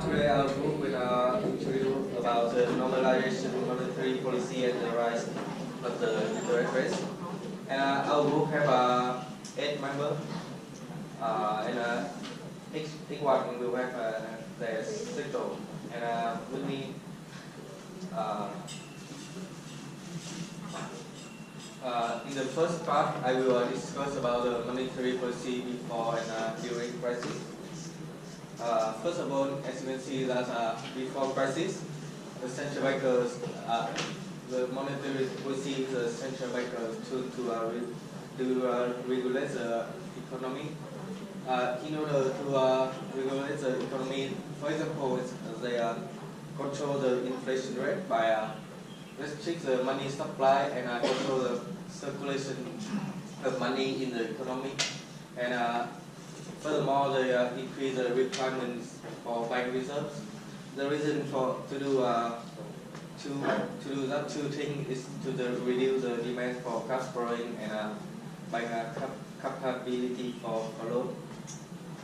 Today our group will introduce about the normalization monetary policy and the rise of the interest rates. And our group have 8 members, and each one will have their sector. And with me, in the first part, I will discuss about the monetary policy before and during crisis. First of all, as you can see that before crisis, the central bankers, the monetary policy, the central bankers to regulate the economy. In order to regulate the economy, for example, they control the inflation rate by restrict the money supply and control the circulation of money in the economy. And furthermore, they increase the requirements for bank reserves. The reason to do that two things is to reduce the demand for cash borrowing and bank capability for loan.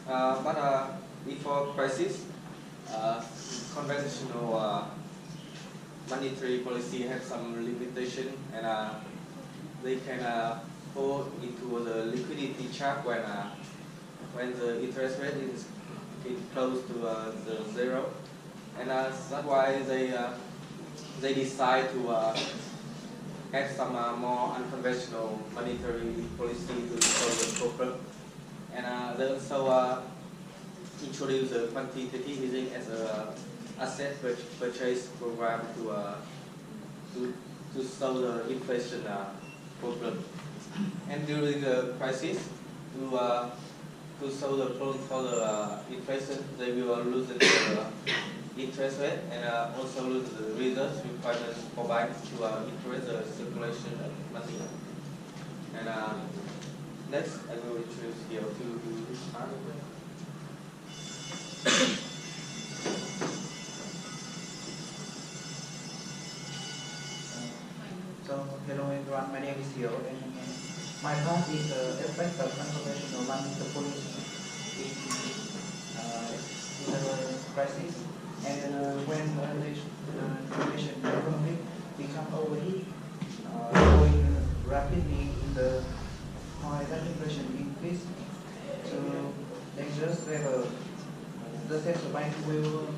But before crisis, conventional monetary policy has some limitation, and they can fall into the liquidity trap when the interest rate is close to the zero, and that's why they decide to add some more unconventional monetary policy to solve the problem, and they also introduce the quantitative easing as a asset purchase program to solve the inflation problem. And during the crisis, to solve the problem for the inflation, they will lose the interest rate and also lose the reserves requirements for banks to increase the circulation of money. And next, I will introduce Hiếu to do this part. So, hello everyone, my name is Hiếu, and my part is the effect of unconventional monetary policy in the crisis. And when the inflation economy become overheat, going rapidly in the high that inflation increase to dangerous level, the central bank will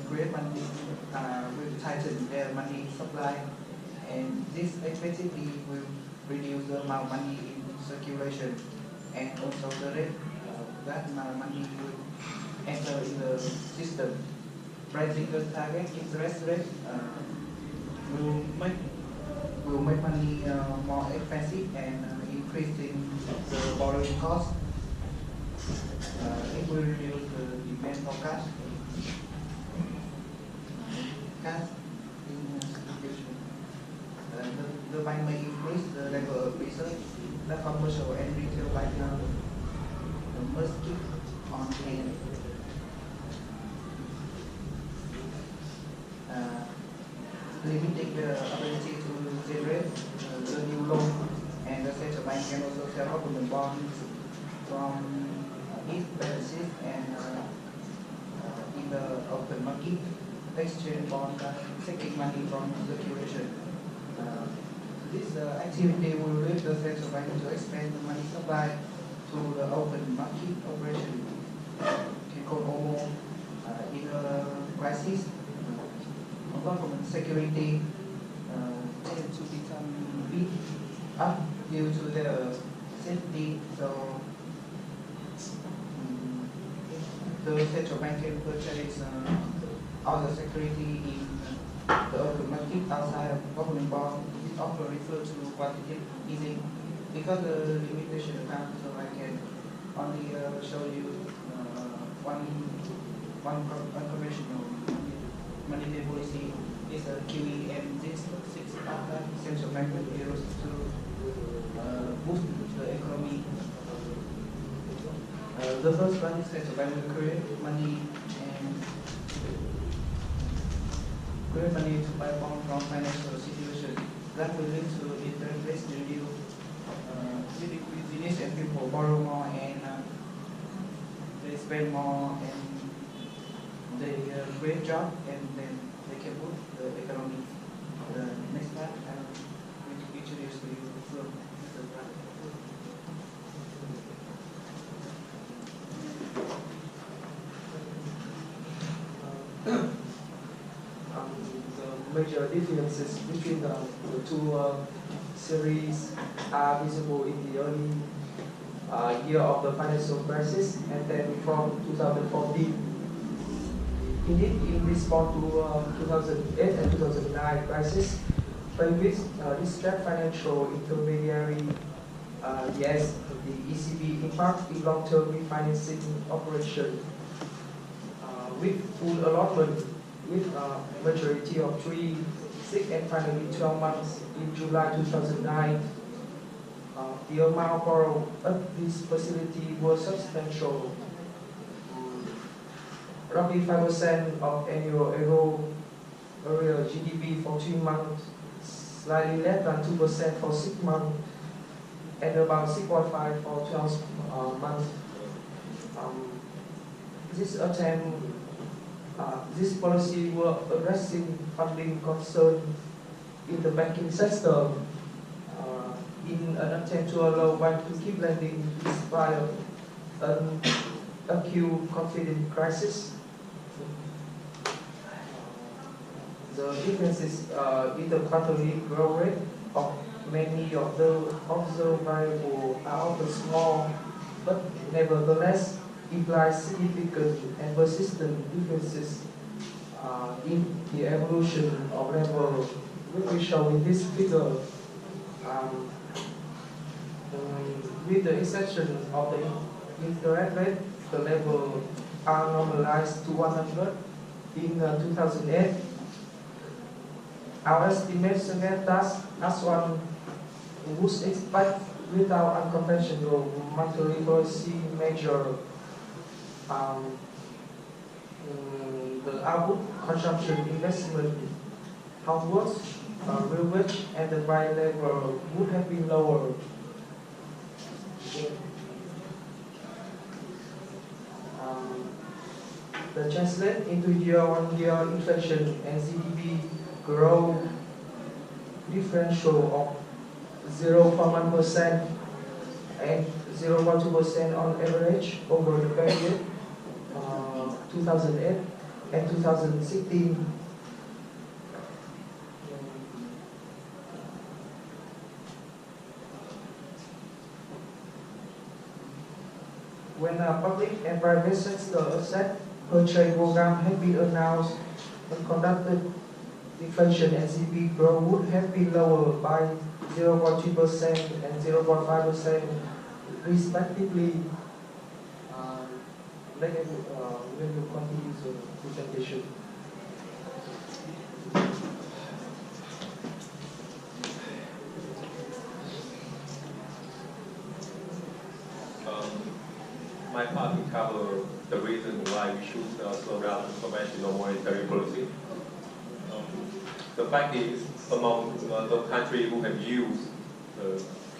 create money, will tighten their money supply, and this effectively will reduce the amount of money in circulation, and also the rate that amount of money will enter in the system. Raising the target interest rate will make money more expensive and increasing the borrowing cost. It will reduce the demand for cash in circulation. The bank may increase the level of research that commercial and retail bank must keep on hand. Limiting the ability to generate the new loan, and the central bank can also sell government bonds from its balances and in the open market, exchange bond, taking money from circulation. This activity will lead the central bank to expand the money supply to the open market operation. Can go almost in a crisis. Government security tend to become weak up due to their safety. So the central bank can purchase other security in the open market outside of government bond. It often refers to quantitative easing because the limitation account, so I can only show you one unconventional monetary policy is a QE, and this six other central bank will be used to boost the economy. The first one is central bank will create money to buy bonds from financial institutions. That will lead to interest rates reduce, and people borrow more, and they spend more and they create job, and then they can move the economy. The next part, I will introduce to you Phương. The major differences between the two series are visible in the early year of the financial crisis, and then from 2014. Indeed, in response to 2008 and 2009 crisis, with distressed financial intermediary, yes, the ECB embarked in long-term refinancing operation with full allotment, with a maturity of 3, 6, and finally 12 months in July 2009. The amount borrowed at this facility was substantial, roughly 5% of annual area GDP for 3 months, slightly less than 2% for 6 months, and about 6.5% for 12 months. This policy were addressing funding concern in the banking sector in an attempt to allow banks to keep lending despite an acute confidence crisis. The differences in the quarterly growth rate of many of the observed variables are often small, but nevertheless imply significant and persistent differences in the evolution of level, which we show in this figure. With the exception of the interest rate, the level are normalized to 100 in 2008. Our estimates suggest that as one would expect without unconventional monetary policy measure, the output, consumption, investment, households, real wage, and the buy level would have been lower. The translate into year-on-year inflation and GDP growth differential of 0.1% and 0.2% on average over the period 2008 and 2016. When a public and private sector asset purchase program had been announced and conducted, inflation and GDP growth would have been lower by 0.3% and 0.5% respectively. When you continue the presentation. My part will cover the reason why we should slow down conventional monetary policy. The fact is, among the countries who have used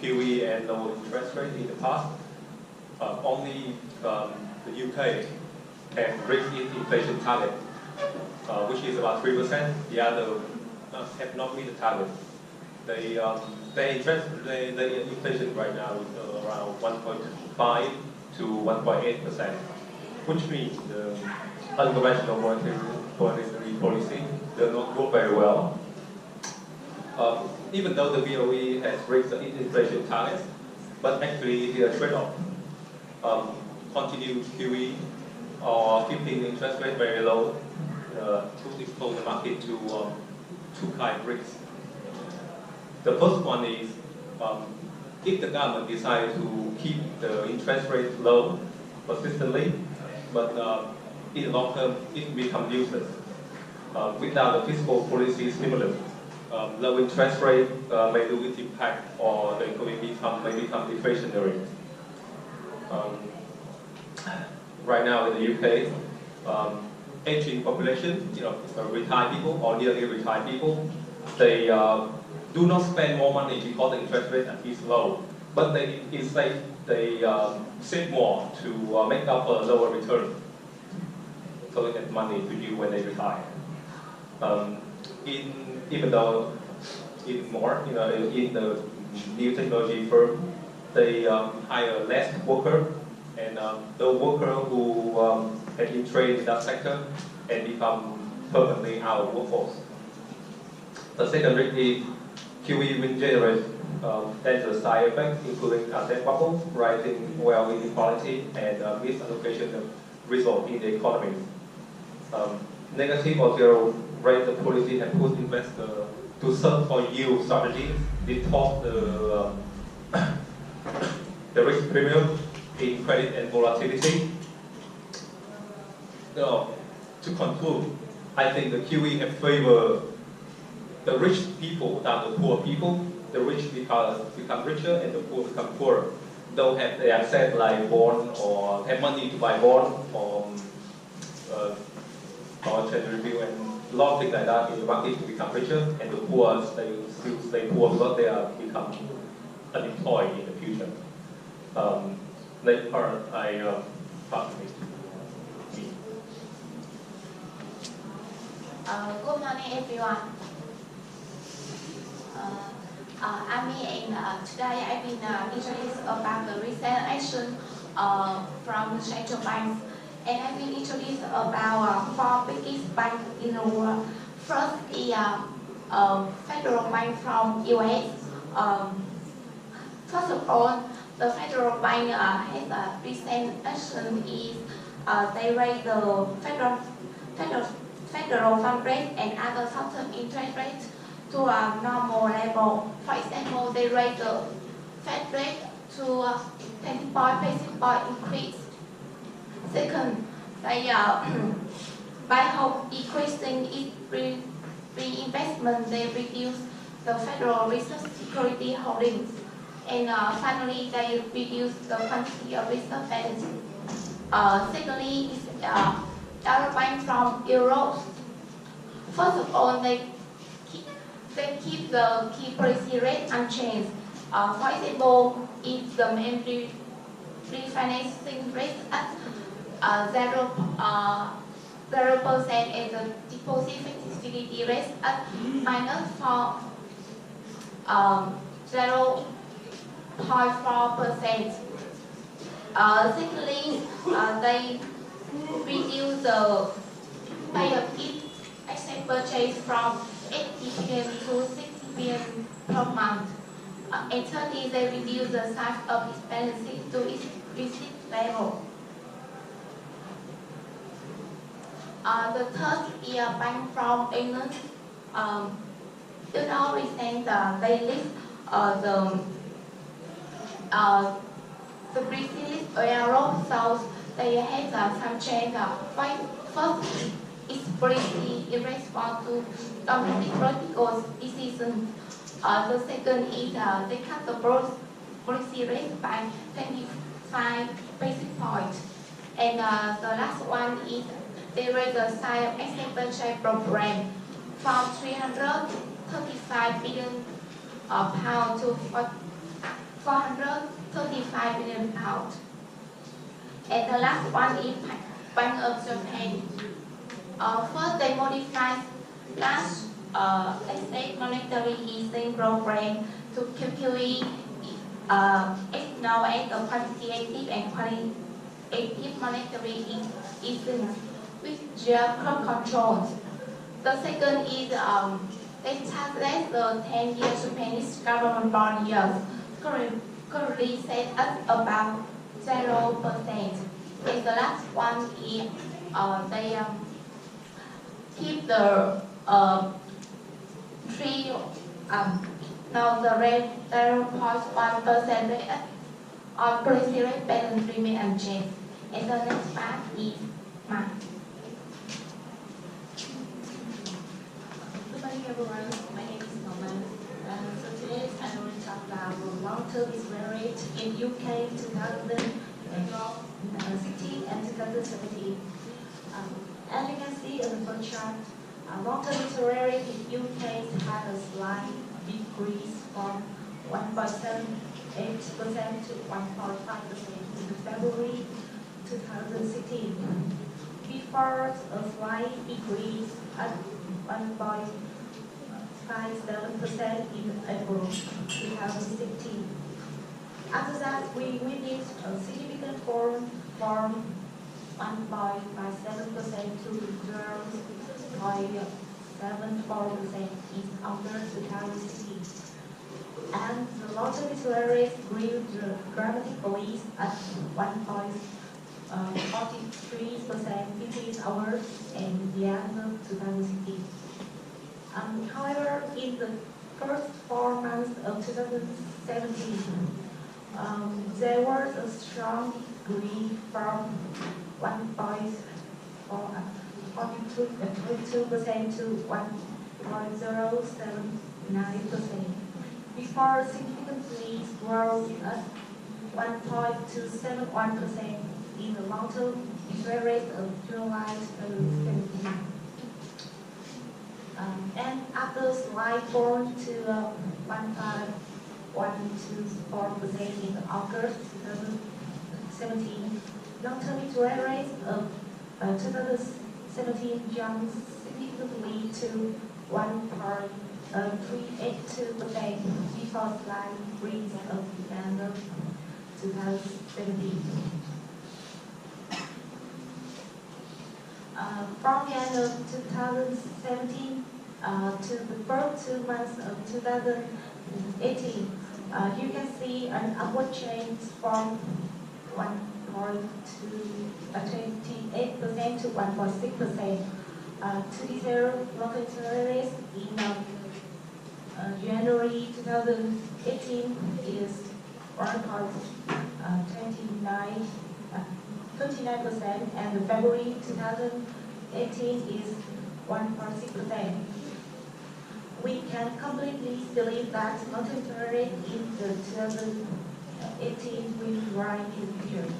QE and low interest rate in the past, only the UK can reach its inflation target, which is about 3%. The other have not met the target. The inflation right now is around 1.5 to 1.8%, which means the unconventional monetary policy does not go very well. Even though the BOE has reached the inflation target, but actually it is a trade-off. Continue QE or keeping the interest rate very low to expose the market to two kind of risks. The first one is if the government decides to keep the interest rate low persistently, but in the long term it becomes useless. Without the fiscal policy stimulus, low interest rate may lose its impact, or the economy may become deflationary. Right now in the UK, aging population, retired people or nearly retired people, they do not spend more money because the interest rate is low, but they instead they save more to make up a lower return, so they get money to use when they retire. Even though in the new technology firm, they hire less worker, and the worker who have been trained in that sector and become permanently out of workforce. The second risk is QE will generate dangerous side effects, including asset bubble, rising wealth inequality, and misallocation of resources in the economy. Negative or zero rate policy has pushed investors to search for yield strategies, distort the risk premium in credit and volatility. To conclude, I think the QE have favored the rich people than the poor people. The rich become richer and the poor become poorer. Don't have the asset like bond or have money to buy bond or treasury bill and a lot of things like that in the market to become richer, and the poor they still stay poor because they are become unemployed in the future. Next part I pass it to me. Good morning, everyone. I'm me, and today I've been introduced about the recent action from central banks, and I've been introduced about four biggest banks in the world. First is Federal Bank from US. First of all, the Federal Bank has a recent action is they raise the federal fund rate and other short-term interest rates to a normal level. For example, they raise the Fed rate to 25 basis point increase. Second, they by increasing its reinvestment, they reduce the Federal Reserve security holdings. And finally, they reduce the quantity of reserve balance. Secondly, is other banks from Europe. First of all, they keep the key policy rate unchanged. For example, if the main refinancing rate at 0% and the deposit facility rate at -0.4%. Secondly, they reduce the pay of each asset purchase from 80 billion to 60 billion per month. And thirdly, they reduce the size of its balance sheet to its visit level. The third is a bank from England. You know, recent they list the British euro, so they have some change. First, its policy in response to domestic political decisions. The second is they cut the policy rate by 25 basis points. And the last one is they raise the size of asset purchase program from 335 billion pound to 435 billion pound. And the last one is Bank of Japan. First, they modify last asset monetary easing program to QQE now as a quantitative and qualitative monetary easing with curve controls. The second is they tax the 10-year Japanese government bond yield currently set at about 0%. And the last one is they keep the the rate 0.1% rate on policy rate balance remain unchanged. And the next part is Mark. Good morning, everyone. My name is Ngọc Mai. So today I will talk about the long-term interest rate in UK 2016 and 2017. As you can see in the first chart, long-term interest rate in UK had a slight decrease from 1.7% to 1.5% in February 2016, before a slight increase at 1.57% in April 2016. After that, we witnessed a significant fall from 1.57% to 0.74% in August 2016. And the long-term interest rate grew dramatically at 1.43% between August and the end of 2016. However, in the first 4 months of 2017, there was a strong degree from 1.42% to 1.079%, before significantly growing at 1.271% in the long-term interest rate of July 2017. And after slight fall to 1.124% in August 2017, long-term interest rate of 2017 jumped significantly to 1.382% before slight increase of the end of 2017. From the end of 2017 to the first 2 months of 2018, you can see an upward change from 1.28% to 1.6%. To detail long-term interest rates in January 2018 is 1.29%, and February 2018 is 1.6%. We can completely believe that long-term interest rate in the 2018 will rise in the future.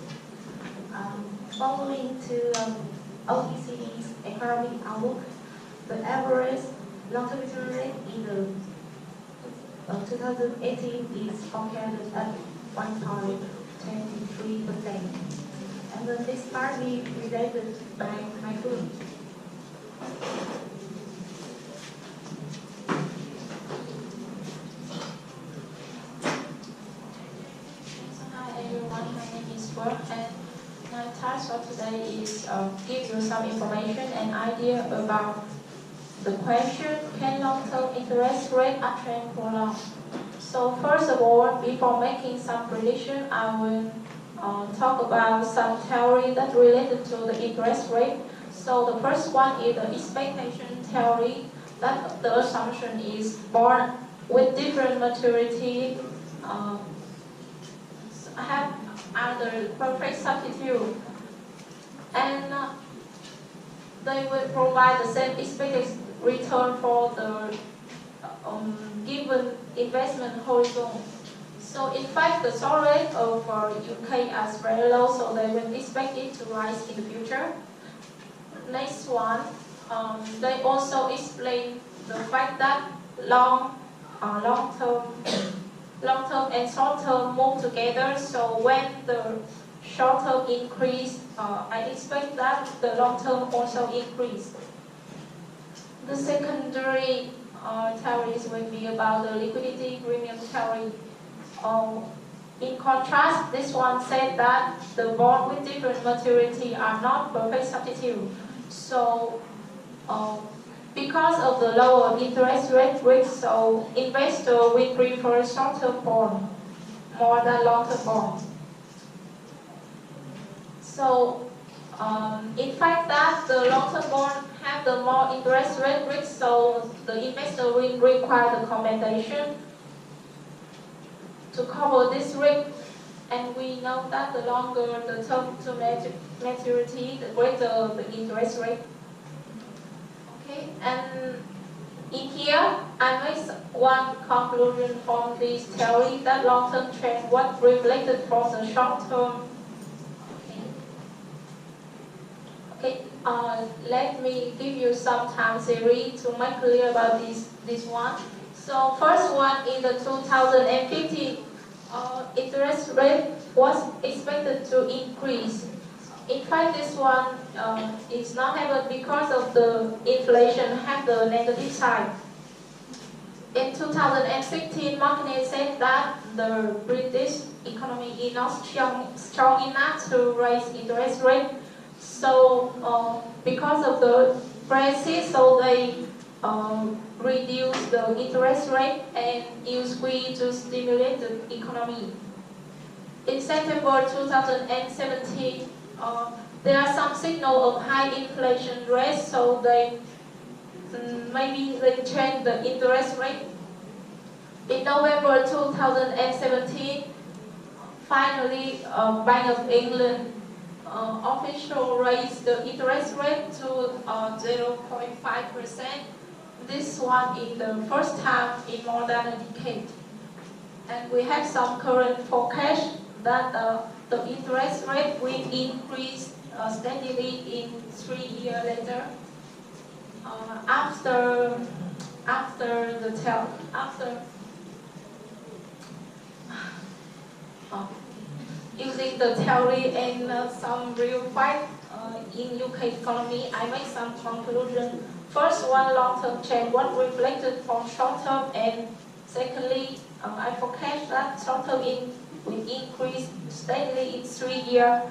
Following to OECD's economic outlook, the average long-term interest rate in the 2018 is forecasted at 1.23%. And the next part will be presented by my Phương. Hi everyone, my name is Phương, and my task for today is give you some information and idea about the question, can long-term interest rate uptrend for long? So first of all, before making some prediction, I will talk about some theory that related to the interest rate. So the first one is the expectation theory, that the assumption is born with different maturity have either perfect substitute, and they will provide the same expected return for the given investment horizon. So in fact, the short rate of UK is very low, so they will expect it to rise in the future. Next one, they also explain the fact that long-term and short-term move together. So when the short-term increase, I expect that the long-term also increase. The secondary theories will be about the liquidity premium theory. In contrast, this one said that the bond with different maturity are not perfect substitute. So because of the lower interest rate risk, so investor will prefer short-term bond more than long-term bond. So in fact that the long-term bond have the more interest rate risk, so the investor will require the compensation to cover this risk. And we know that the longer the term to maturity, the greater the interest rate. Okay, and in here, I made one conclusion from this theory that long-term trend was reflected from the short-term. Okay, let me give you some time series to make clear about this one. So first one is the 2015 interest rate was expected to increase. In fact, this one is not happened because of the inflation have the negative side. In 2016, market said that the British economy is not strong enough to raise interest rate. So because of the Brexit, so they reduce the interest rate and use QE to stimulate the economy. In September 2017, there are some signals of high inflation rate, so they maybe they change the interest rate. In November 2017, finally, Bank of England official raised the interest rate to 0.5%. This one is the first time in more than a decade. And we have some current forecast that the interest rate will increase steadily in 3 years later. Using the theory and some real fact in UK economy, I make some conclusion. First one, long-term change was reflected from short-term, and secondly, I forecast that short-term will increase steadily in 3 years.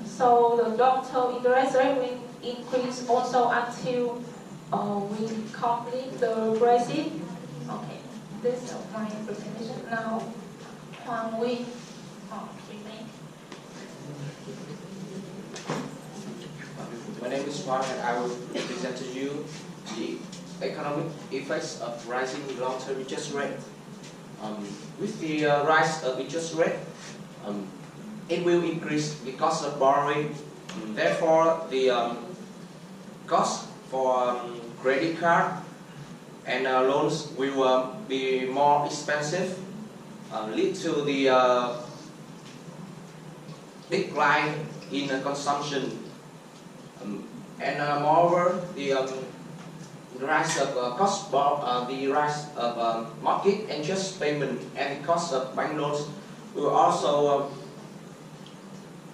So the long-term interest rate will increase also until we complete the Brexit. Okay, this is my presentation. Now, Hoàng, Nguyên, My name is Hoàng, and I will present to you the economic effects of rising long-term interest rate. With the rise of interest rate, it will increase the cost of borrowing. Therefore, the cost for credit card and loans will be more expensive, lead to the decline in consumption. And moreover, the rise of market interest payment and the cost of bank loans will also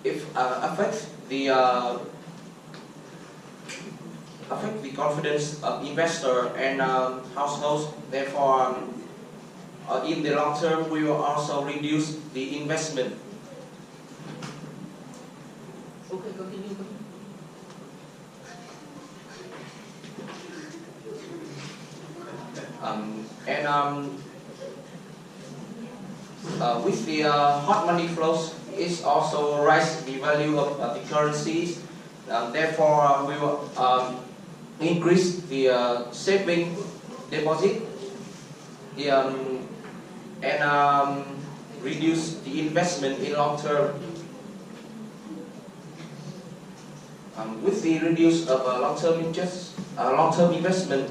affect the confidence of investor and households. Therefore, in the long term, we will also reduce the investment. Okay, continue. With the hot money flows, it also rise the value of the currencies. Therefore, we will increase the saving deposit and reduce the investment in long term. With the reduce of long-term investment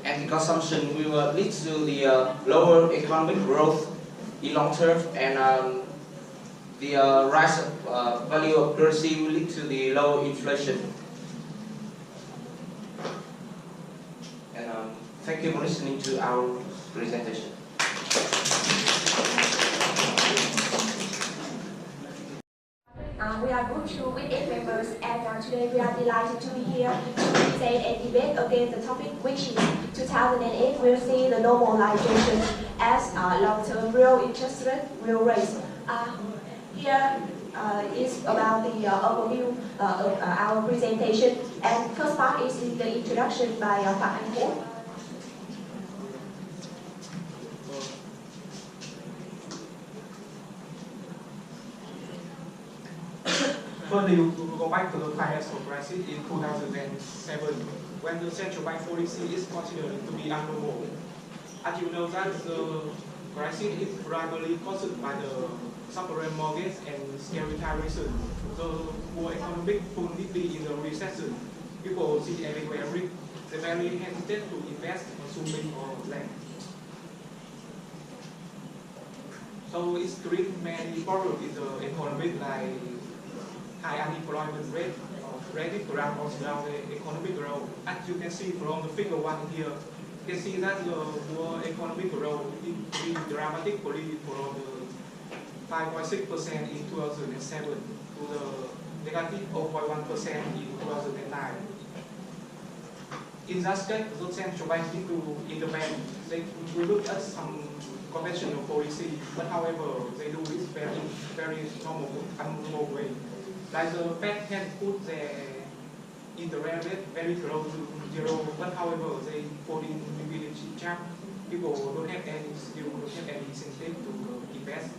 and the consumption, we will lead to the lower economic growth in long term, and the rise of value of currency will lead to the low inflation. And thank you for listening to our presentation. We are group 2 with 8 members, and today we are delighted to be here to present and debate against the topic, which is 2008 will see the normalization as long-term real interest rate will raise. Here is about the overview of our presentation, and first part is the introduction by Phạm Anh Vũ. Firstly, we will go back to the financial crisis in 2007, when the central bank policy is considered to be abnormal. As you know, that the crisis is primarily caused by the subprime mortgage and securitization. The poor economic pull deeply in the recession. People see everywhere risk. They very hesitate to invest, consuming, or lend. So it's created many problems in the economy, like high unemployment rate, credit graph, or down the economic growth. As you can see from the figure 1 here, you can see that the world economic growth increased dramatically from the 5.6% in 2007 to the negative 0.1% in 2009. In that case, the central bank need to intervene. They will look at some conventional policy, but however, they do it very normal way. Like the Fed can put their interest rate very close to zero, but however, they put in liquidity trap. People don't have any incentive to invest.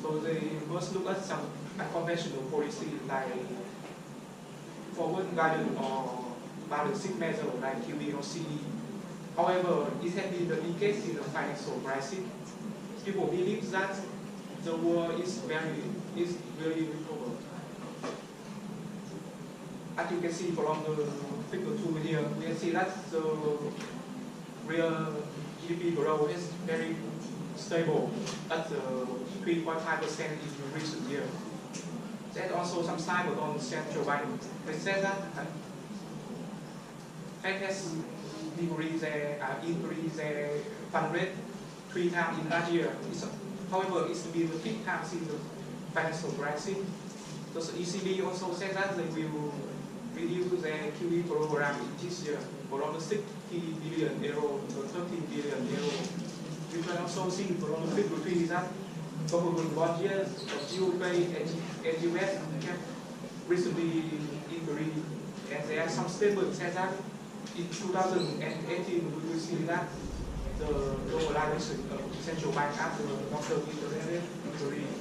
So they must look at some unconventional policy like forward guidance or balancing measure like QE or CD. However, it has been the case in the financial crisis. People believe that the world is really recovered. As you can see from the figure 2 here, we can see that the real GDP growth is very stable at 3.5% in recent years. There's also some sign on the central bank. They said that Fed has increased their fund rate 3 times in last year. However, it's been the 5th time since the financial crisis. So the ECB also said that they will reduce their QE program this year from the 60 billion euro to 13 billion euro. You can also see from the figure 3 that government bond yields of UK and US have recently increased, and there are some statements that in 2018 we will see that the normalization of the central bank after long-term interest rate increase.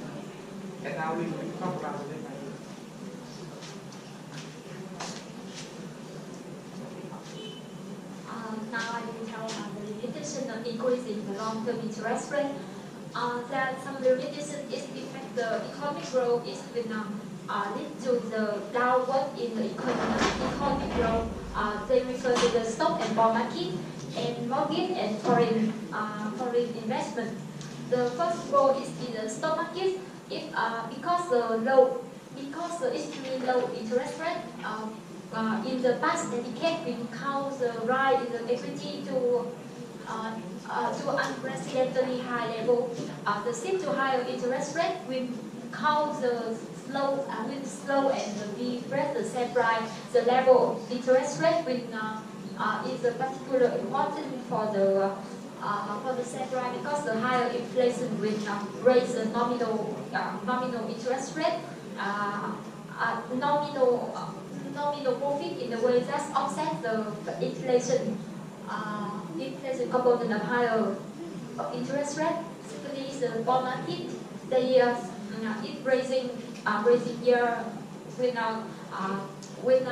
And now we will talk about the next. Now I will tell the limitation of increasing the long-term interest rate. There are some limitation is affect the economic growth is Vietnam. Lead to the downward in the economic growth. They refer to the stock and bond market and mortgage and foreign investment. The first goal is in the stock market. If because the extremely low interest rate in the past decade will cause the rise in the equity to unprecedentedly high level. The shift to higher interest rate will cause the slow and depress the share price. The level of interest rate will is particularly important for the share price because the higher inflation will raise the nominal interest rate. Nominal profit in a way that offset the inflation component of higher interest rate. Secondly, the bond market, they it raising year when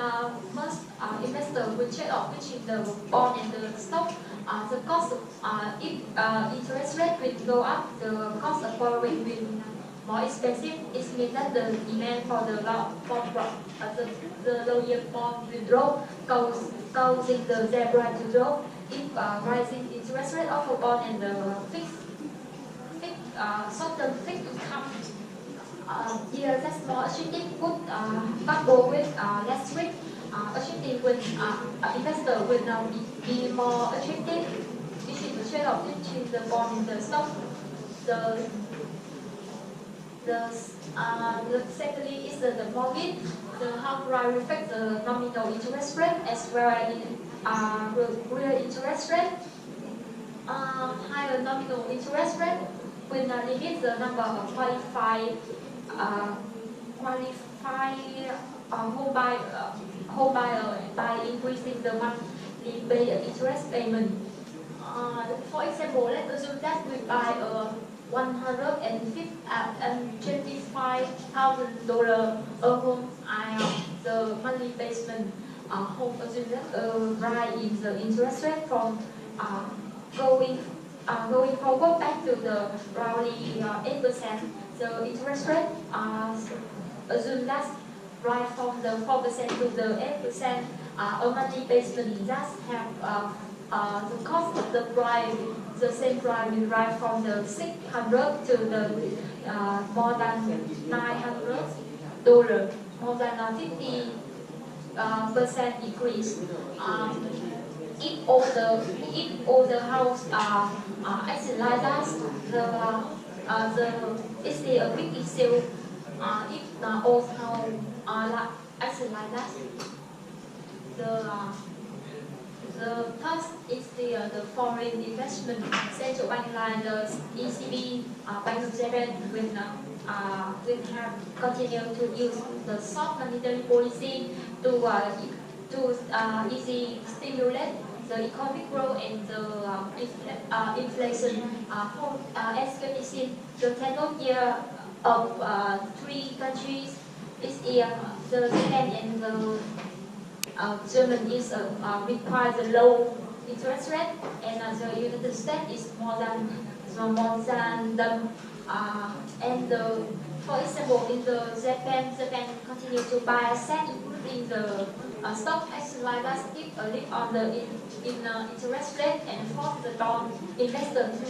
most investors will trade off between the bond and the stock. The cost of if interest rate will go up, the cost of borrowing will more expensive. It means that the demand for the low yield bond will drop, causing the share price to drop. If rising interest rate of a bond and the short-term fixed income here that's more attractive, good coupled with less risk, attractive when investor will now be more attractive between the trade-off between the bond and the stock. The secondly is the mortgage. The house price reflects the nominal interest rate as well as real interest rate. Higher nominal interest rate will limit the number of qualified home buyer by increasing the monthly interest payment. For example, let's assume that we buy a $125,000 a home. The monthly payment home assume that rise in the interest rate from going forward back to the roughly 8%. The interest rate assume that rise from the 4% to the 8%. A monthly payment does have the cost of the price. The same price will rise from the $600 to the more than $900, more than 50% increase. if all the house are actually like that, it's still a big issue. If all house are actually like that, the first is the foreign investment. Central bank like the ECB, Bank of Japan will have continue to use the soft monetary policy to easy stimulate the economic growth and the inflation. As can be seen, the 10th year of 3 countries this year, the Japan and the Germany is require the low interest rate, and the United States is more than them. And for example, in the Japan continue to buy assets, including the stock as like that, keep a lid on the interest rate and force the bond investor to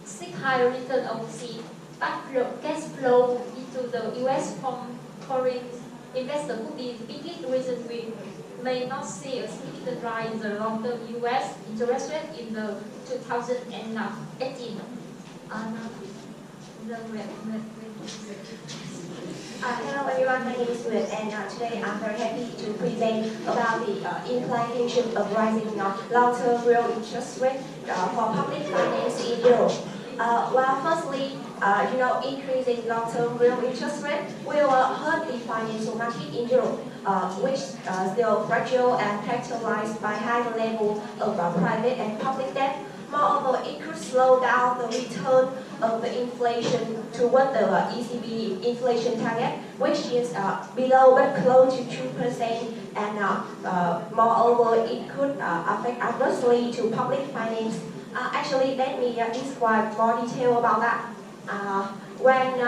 seek higher return overseas. But cash flow into the U.S. from foreign investor could be the biggest reason we may not see a significant rise in the long-term U.S. interest rate in the 2018. Hello everyone, my name is Nguyệt, and today I'm very happy to present about the implication of rising long-term real interest rate for public finance in Europe. Well, firstly, increasing long-term real interest rate will hurt the financial market in Europe, which still fragile and characterized by higher level of private and public debt. Moreover, it could slow down the return of the inflation toward the ECB inflation target, which is below but close to 2%, and moreover, it could affect adversely to public finance. Actually, let me describe more detail about that. When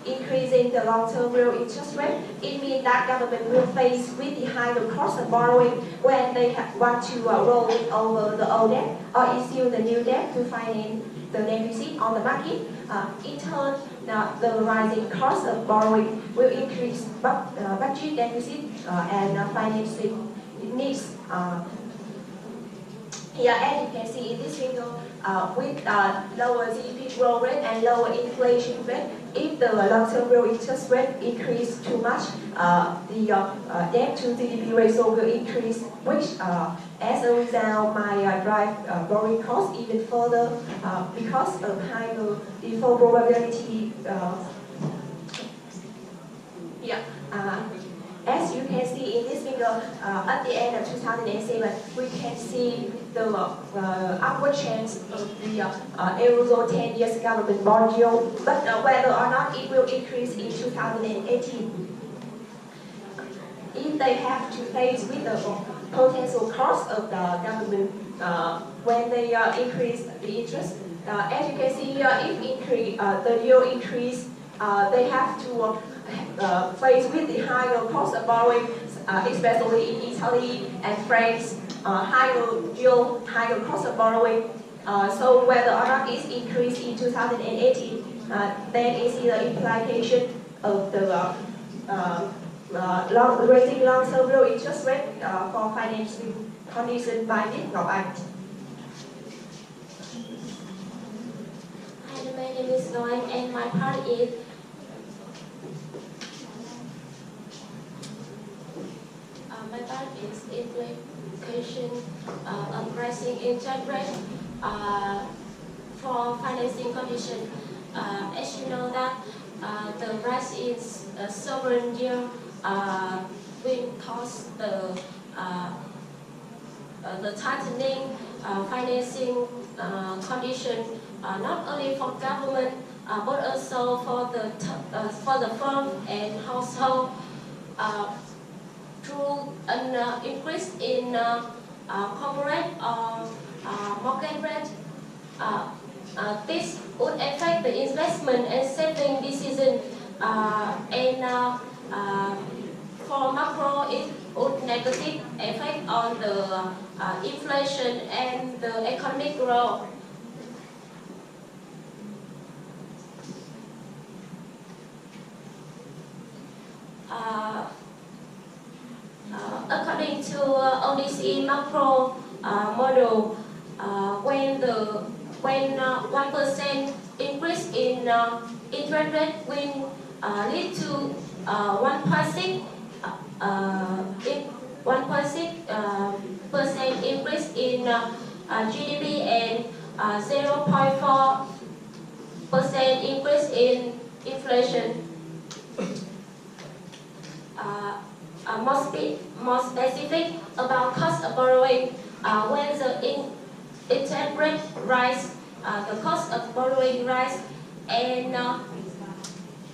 increasing the long-term real interest rate, it means that government will face with the higher cost of borrowing when they want to roll over the old debt or issue the new debt to finance the deficit on the market. In turn, the rising cost of borrowing will increase budget deficit and financing needs. Here, as you can see in this figure, with lower GDP growth rate and lower inflation rate, if the long-term real interest rate increase too much, the debt to GDP ratio will increase, which as a result might drive borrowing costs even further because of higher default probability. As you can see in this figure, at the end of 2007, we can see the upward trend of the Eurozone 10 years government bond yield, but whether or not it will increase in 2018. If they have to face with the potential cost of the government when they increase the interest, as you can see here, if the yield increase, they have to face with the higher cost of borrowing, especially in Italy and France, higher yield, higher cost of borrowing. So whether or not it's increased in 2018, then is the implication of the raising long-term real interest rate for financing conditions by Ngọc Anh. Hi, my name is Doãn, and my part is implication of rising interest rate for financing condition. As you know that the rise in sovereign yield will cause the tightening financing condition not only for government but also for the firm and household. Through an increase in corporate or mortgage rate, this would affect the investment and saving decision, and for macro it would negative effect on the inflation and the economic growth. According to ODC macro model when 1% increase in interest rate will lead to 1.6% increase in GDP and 0.4% increase in inflation. More specific about cost of borrowing, when the interest rate rise, the cost of borrowing rise, and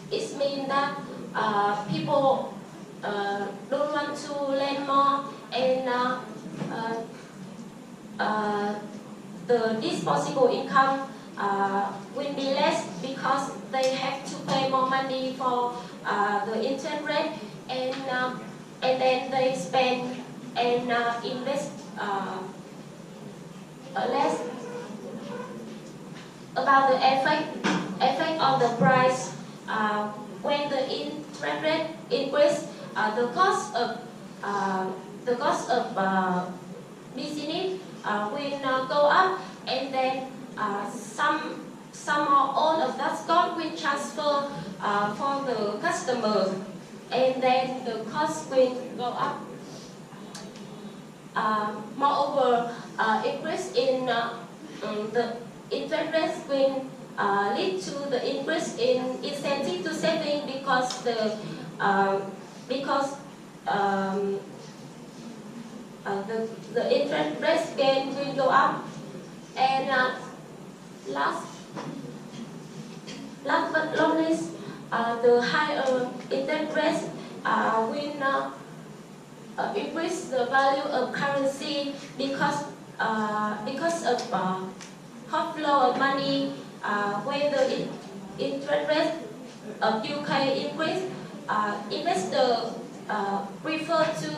it means that people don't want to lend more, and the disposable income will be less because they have to pay more money for the interest rate, and then they spend and invest less. About the effect on the price, when the interest rate increase, the cost of business will go up, and then some or all of that cost will transfer for the customer, and then the cost will go up. Moreover, increase in the interest rates will lead to the increase in incentive to saving, because the interest rates again will go up. And last but not least, the higher interest rates will increase the value of currency, because of outflow of money. When the interest rate of UK increase, investors prefer to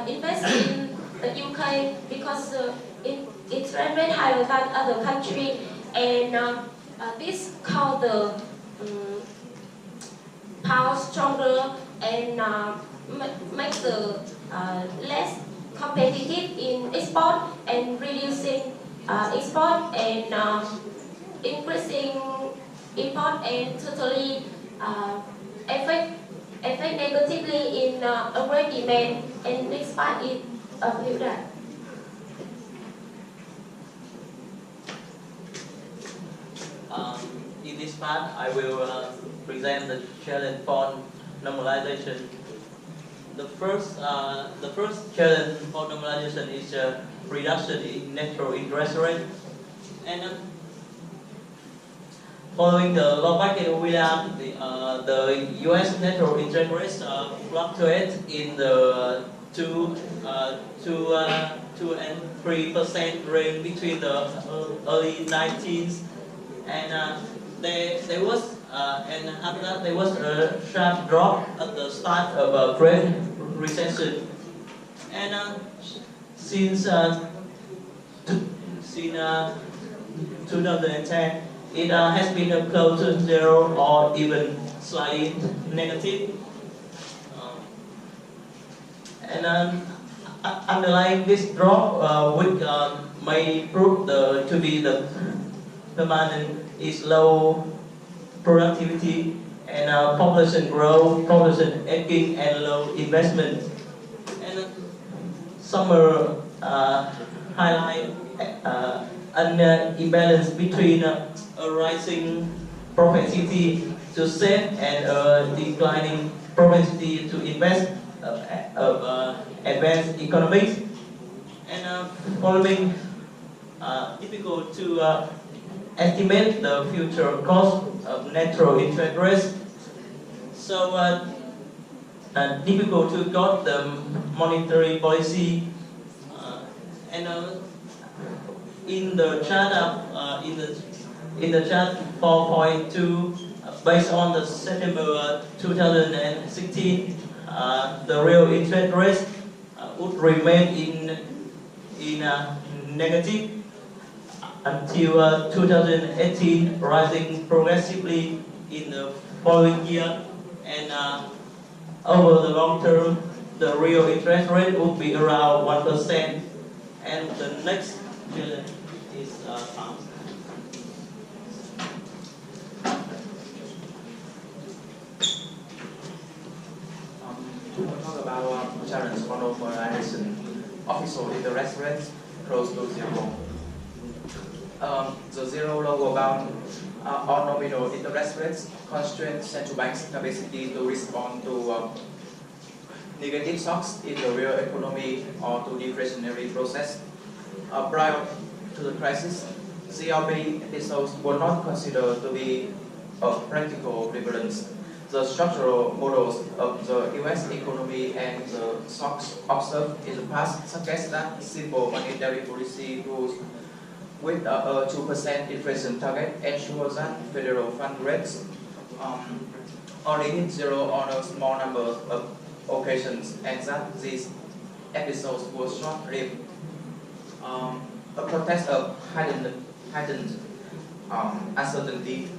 invest in the UK because interest rate higher than other country, and this cause the pound stronger and make the less competitive in export, and reducing export and increasing import, and totally affect negatively in overall demand, and next part is Hiếu Đạt. In this part, I will present the challenge for normalization. The first challenge for normalization is reduction in natural interest rate. And following the low market overlap, the U.S. natural interest rates fluctuate in the 2 and 3% range between the early 19th, and there was and after that there was a sharp drop at the start of a great recession, and since 2010 it has been close to zero or even slightly negative. And underlying this drop, which may prove to be the permanent, is low productivity and population growth, population aging, and low investment. And some highlight an imbalance between a rising propensity to save and a declining propensity to invest of advanced economies, and following difficult to estimate the future cost of natural interest rates. So difficult to got the monetary policy, and in the chart in the chart 4.2, based on the September 2016. The real interest rate would remain in negative until 2018, rising progressively in the following year, and over the long term, the real interest rate would be around 1%. And the next challenge is Thắng. We'll talk about challenge for normalization official interest rates close to zero. The zero lower bound on nominal interest rates constrains central banks' capacity to respond to negative shocks in the real economy or to deflationary process. Prior to the crisis, CLB episodes were not considered to be of practical prevalence. The structural models of the US economy and the shocks observed in the past suggest that simple monetary policy rules with a 2% inflation target ensure that federal fund rates only hit zero on a small number of occasions, and that these episodes were short-lived. A protest of heightened uncertainty,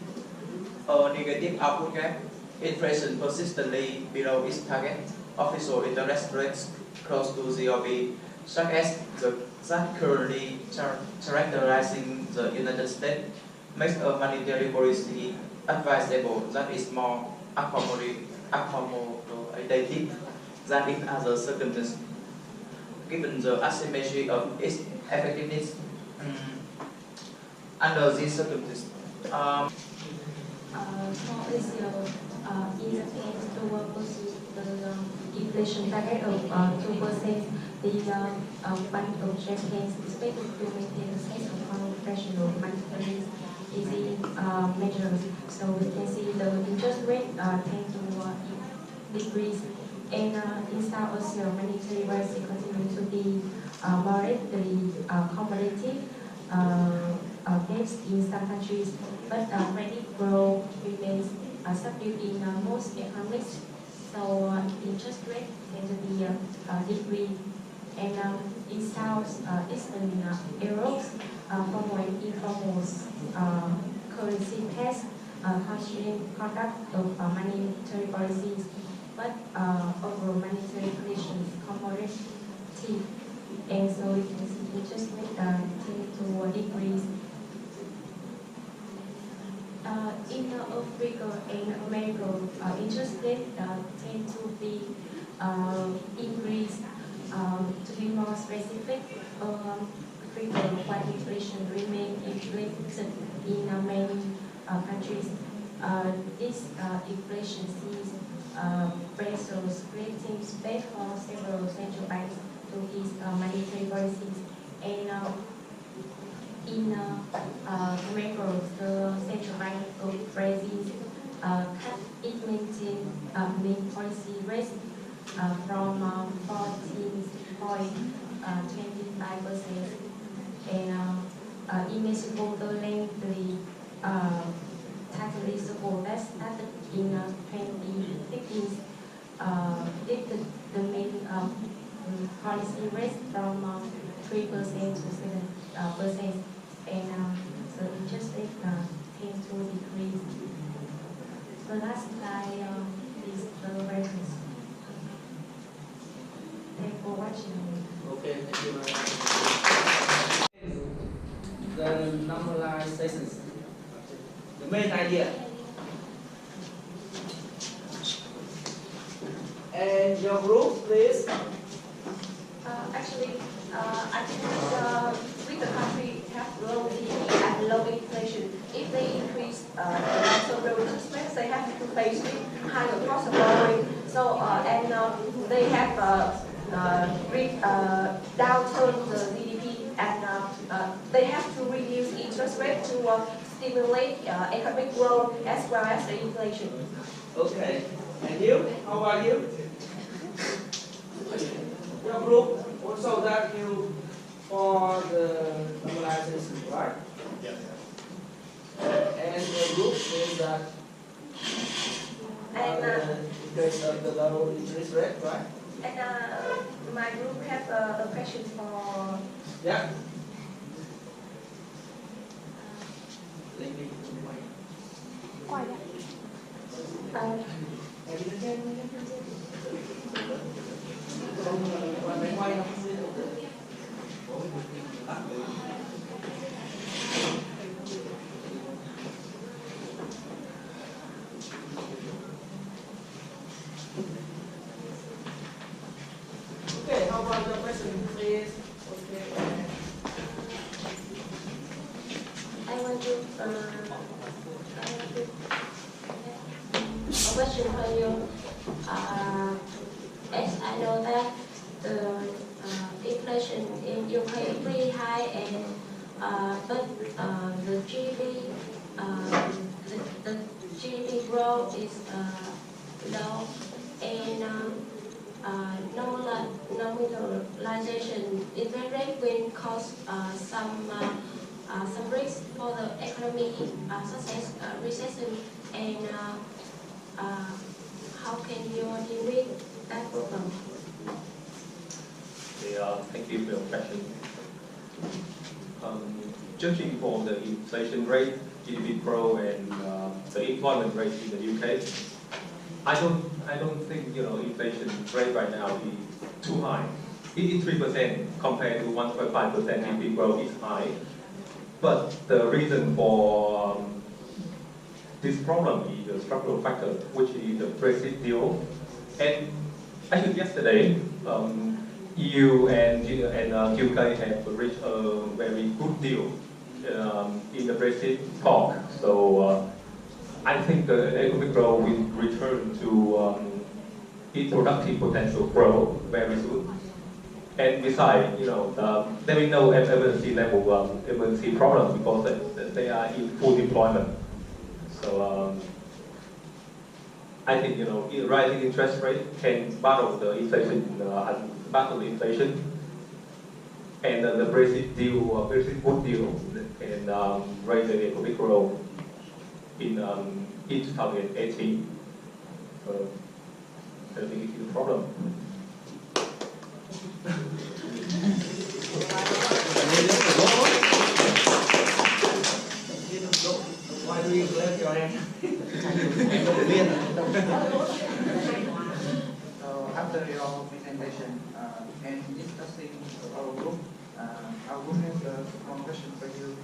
a negative output gap, inflation persistently below its target, official interest rates close to ZOB, such as that currently characterizing the United States, makes a monetary policy advisable that is more accommodative than in other circumstances, given the asymmetry of its effectiveness under these circumstances. In the case to pursue the inflation target of 2%, the Bank of Japan is expected to maintain the size of conventional monetary easy measures. So we can see the interest rate tend to decrease, and in South Asia, monetary policy continue to be moderately competitive against in some countries, but credit growth remains subdued in most economies, so interest rate tend to be decreased. And in South Eastern Europe, formal informal currency has constrained conduct of monetary policies, but overall monetary conditions accommodative, and so we can see interest rate tend to decrease. In Africa and America, interest rates tend to be increased. To be more specific, Africa, while inflation remains inflated in many countries, this inflation sees pressures creating space for several central banks to ease monetary policies. And in America, the central bank of Brazil cut its main policy rate from 14.25%, and in Mexico, the lengthy tightly support that started in 2015 lifted the main policy rate from 3% to 7%, and the interest rate tends to decrease. The last slide is the reference. Thank you for watching. Okay, thank you very much. The normalizations. The main idea. And your group, please. Actually, I think with the country have low GDP and low inflation, if they increase the long-term real interest rates, they have to face with higher cost of borrowing. So and they have downturn the GDP, and they have to reduce interest rate to stimulate economic growth as well as the inflation. Okay. And you? How about you? Your group also that you for the normalization, right? Yes. And your group is that because of the low interest rate, right? And my group have a question for. Yeah. A question for you. As I know that the inflation in UK is pretty high, and but the GDP the GDP growth is low, and nominalization interest rate will cause some risks for the economy, such as recession, and how can you deal with that problem? Thank you for your question. Judging from the inflation rate, GDP growth, and the employment rate in the UK, I don't think inflation rate right now is too high. It is 3% compared to 1.5% GDP growth is high. But the reason for this problem is the structural factor, which is the Brexit deal. And actually yesterday, EU and UK have reached a very good deal in the Brexit talk. So I think the economic growth will return to its productive potential growth very soon. And besides, there is no emergency level emergency problem because they are in full deployment. So I think rising interest rate can battle the inflation, and the Brexit deal, Brexit good deal, can raise the economic growth in 2018. So I don't think it is a problem. Why do you clap your hand? So after your presentation and discussing our group has one question for you.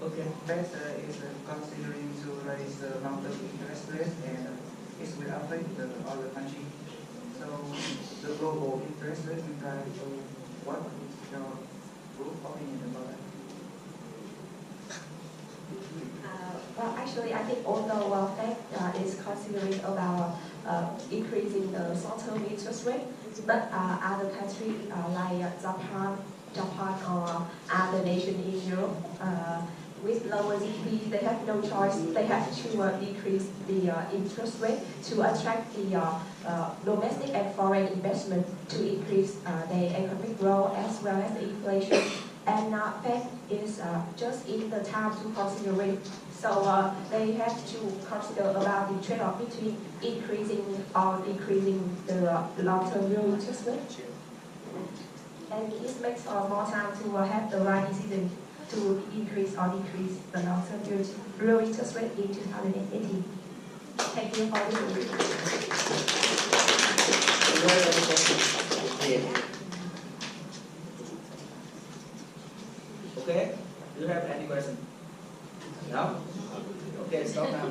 Okay, first is considering to raise the long-term interest rate, and it will affect the other country. So the global interest rate impact. So what is your group opinion about that? Well, actually, I think although Fed is considering about increasing the short-term interest rate, but other countries like Japan or other nations in Europe with lower GDP, they have no choice. They have to decrease the interest rate to attract the domestic and foreign investment to increase their economic growth as well as the inflation. And Fed is just in the time to consider it. So they have to consider about the trade-off between increasing or decreasing the long-term real interest rate. And it makes more time to have the right decision to increase or decrease the long-term real interest rate in 2018. Thank you for listening. Okay, do you have any question? No? Okay, stop now.